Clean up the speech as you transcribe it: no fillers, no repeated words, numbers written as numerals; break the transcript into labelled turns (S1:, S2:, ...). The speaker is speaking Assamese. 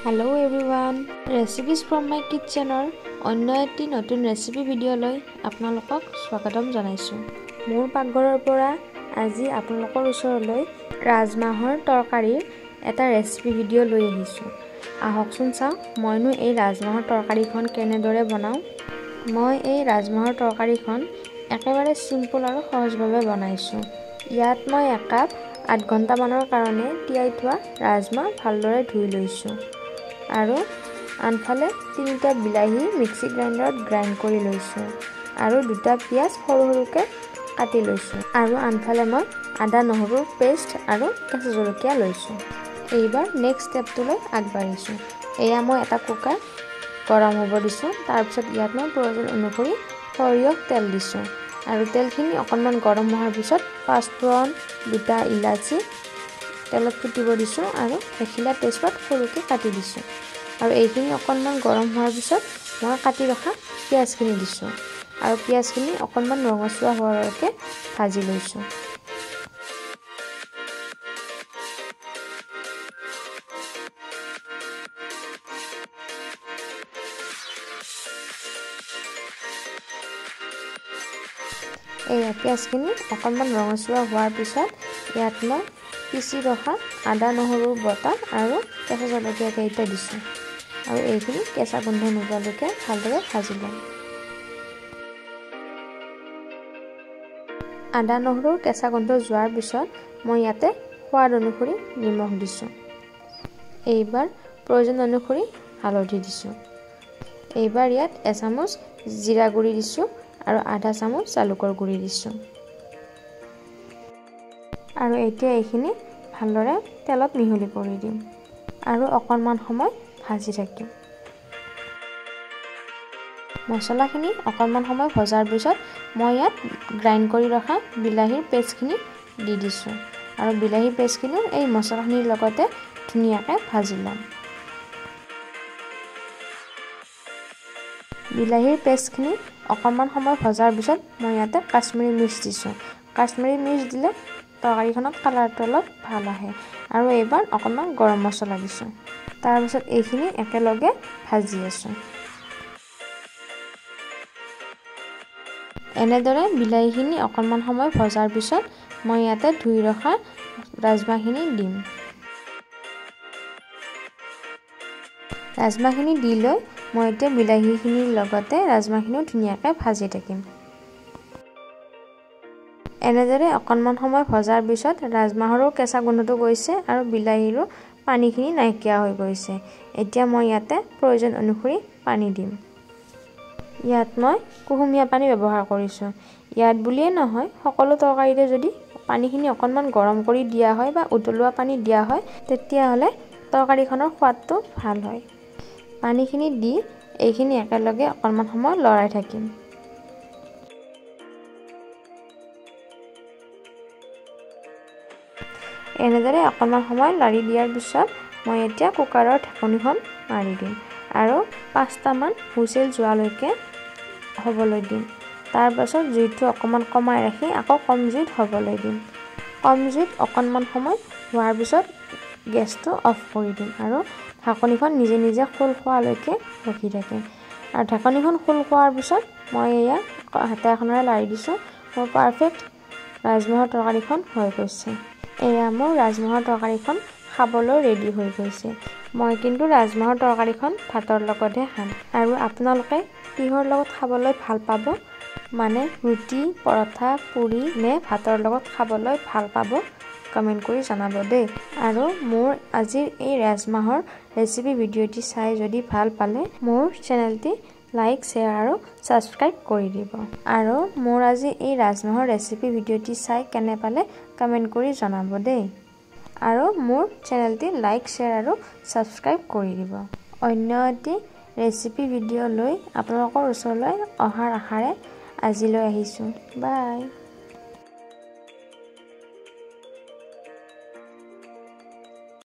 S1: Hello everyone, recipes from my kitchenৰ অন্য এটি নতুন ৰেচিপি ভিডিঅ'লৈ আপোনালোকক স্বাগতম জনাইছো। মোৰ পাকঘৰৰ পৰা আজি আপোনালোকৰ ওচৰলৈ ৰাজমাহৰ তৰকাৰীৰ এটা ৰেচিপি ভিডিঅ' লৈ আহিছো। আহকচোন চাও মইনো এই ৰাজমাহৰ তৰকাৰীখন কেনেদৰে বনাও। মই এই ৰাজমাহৰ তৰকাৰীখন একেবাৰে সিম্পল আৰু সহজভাৱে বনাইছো। ইয়াত মই 1 কাপ 8 ঘণ্টা মানৰ কাৰণে তিয়াই থোৱা ৰাজমাহ ভালদৰে ধুই লৈছো। আৰু আনফালে 3টা বিলাহী মিক্সি গ্ৰাইণ্ডাৰত গ্ৰাইণ্ড কৰি লৈছো আৰু 2টা পিয়াজ সৰু সৰুকে কাটি লৈছো আৰু আনফালে মই আদা নহৰু পেষ্ট আৰু কেঁচা জলকীয়া লৈছো। এইবাৰ নেক্সট ষ্টেপটোলৈ আগবাঢ়িছো। এয়া মই এটা কুকাৰ গৰম হ'ব দিছো। তাৰ পিছত ইয়াত মই প্ৰয়োজন অনুসৰি সৰিয়হ তেল দিছো আৰু তেলখিনি অকণমান গৰম হোৱাৰ পিছত পাঁচফোৰণ 2টা ইলাচি তেলত ফুটিব দিছো আৰু এখিলা তেজপাত সৰুকে কাটি দিছো আৰু এইখিনি অকণমান গৰম হোৱাৰ পিছত মই কাটি ৰখা পিয়াজখিনি দিছো আৰু পিয়াজখিনি অকণমান ৰঙচুৱা হোৱালৈকে ভাজি লৈছো। এই পিয়াজখিনি অকণমান ৰঙচুৱা হোৱাৰ পিছত ইয়াত মই পিচি ৰখা আদা নহৰু বটা আৰু কেঁচা জলকীয়া কেইটা দিছো আৰু এইখিনি কেঁচা গোন্ধ নোযোৱালৈকে ভালদৰে ভাজি লম। আদা নহৰুৰ কেঁচা গোন্ধ যোৱাৰ পিছত মই ইয়াতে সোৱাদ অনুসৰি নিমখ দিছো। এইবাৰ প্ৰয়োজন অনুসৰি হালধি দিছো। এইবাৰ ইয়াত 1 চামুচ জিৰা গুৰি দিছো আৰু আধা চামুচ জালুকৰ গুৰি দিছো আৰু এতিয়া এইখিনি ভালদৰে তেলত মিহলি কৰি দিম আৰু অকণমান সময় ভাজি থাকিম। মছলাখিনি অকণমান সময় ভজাৰ পিছত মই ইয়াত গ্ৰাইণ্ড কৰি ৰখা বিলাহীৰ পেষ্টখিনি দি দিছো আৰু বিলাহী পেষ্টখিনি এই মছলাখিনিৰ লগতে ধুনীয়াকৈ ভাজি লম। বিলাহীৰ পেষ্টখিনি অকণমান সময় ভজাৰ পিছত মই ইয়াতে কাশ্মীৰী মিৰ্চ দিছো। কাশ্মীৰী মিৰ্চ দিলে তৰকাৰীখনত কালাৰটো অলপ ভাল আহে আৰু এইবাৰ অকণমান গৰম মছলা দিছো। তাৰ পিছত এইখিনি একেলগে ভাজি আছো। এনেদৰে বিলাহীখিনি অকণমান সময় ভজাৰ পিছত মই ইয়াতে ধুই ৰখা ৰাজমাহখিনি দিম। ৰাজমাহখিনি দি লৈ মই এতিয়া বিলাহীখিনিৰ লগতে ৰাজমাহখিনিও ধুনীয়াকৈ ভাজি থাকিম। এনেদৰে অকণমান সময় ভজাৰ পিছত ৰাজমাহৰো কেঁচা গোন্ধটো গৈছে আৰু বিলাহীৰো পানীখিনি নাইকিয়া হৈ গৈছে। এতিয়া মই ইয়াতে প্ৰয়োজন অনুসৰি পানী দিম। ইয়াত মই কুহুমীয়া পানী ব্যৱহাৰ কৰিছো। ইয়াত বুলিয়ে নহয় সকলো তৰকাৰীতে যদি পানীখিনি অকণমান গৰম কৰি দিয়া হয় বা উতলোৱা পানী দিয়া হয় তেতিয়াহ'লে তৰকাৰীখনৰ সোৱাদটো ভাল হয়। পানীখিনি দি এইখিনি একেলগে অকণমান সময় লৰাই থাকিম। এনেদৰে অকণমান সময় লৰাই দিয়াৰ পিছত মই এতিয়া কুকাৰৰ ঢাকনিখন মাৰি দিম আৰু 5টা মান হুইচেল যোৱালৈকে হ'বলৈ দিম। তাৰ পাছত জুইটো অকণমান কমাই ৰাখি আকৌ কম জুইত হ'বলৈ দিম। কম জুইত অকণমান সময় হোৱাৰ পিছত গেছটো অফ কৰি দিম আৰু ঢাকনিখন নিজে নিজে খোল খোৱালৈকে ৰখি থাকিম আৰু ঢাকনিখন খোল খোৱাৰ পিছত মই এয়া হাতা এখনেৰে লাৰি দিছো। মোৰ পাৰফেক্ট ৰাজমাহৰ তৰকাৰীখন হৈ গৈছে। এয়া মোৰ ৰাজমাহৰ তৰকাৰীখন খাবলৈ ৰেডি হৈ গৈছে। মই কিন্তু ৰাজমাহৰ তৰকাৰীখন ভাতৰ লগতহে খাম আৰু আপোনালোকে কিহৰ লগত খাবলৈ ভাল পাব, মানে ৰুটি পৰঠা পুৰি নে ভাতৰ লগত খাবলৈ ভাল পাব কমেণ্ট কৰি জনাব দেই। আৰু মোৰ আজিৰ এই ৰাজমাহৰ ৰেচিপি ভিডিঅ'টি চাই যদি ভাল পালে মোৰ চেনেলটি লাইক শ্বেয়াৰ আৰু ছাবস্ক্ৰাইব কৰি দিব আৰু মোৰ আজি এই ৰাজমাহৰ ৰেচিপি ভিডিঅ'টি চাই কেনে পালে কমেণ্ট কৰি জনাব দেই আৰু মোৰ চেনেলটি লাইক শ্বেয়াৰ আৰু ছাবস্ক্ৰাইব কৰি দিব। অন্য এটি ৰেচিপি ভিডিঅ' লৈ আপোনালোকৰ ওচৰলৈ অহাৰ আশাৰে আজিলৈ আহিছো। বাই।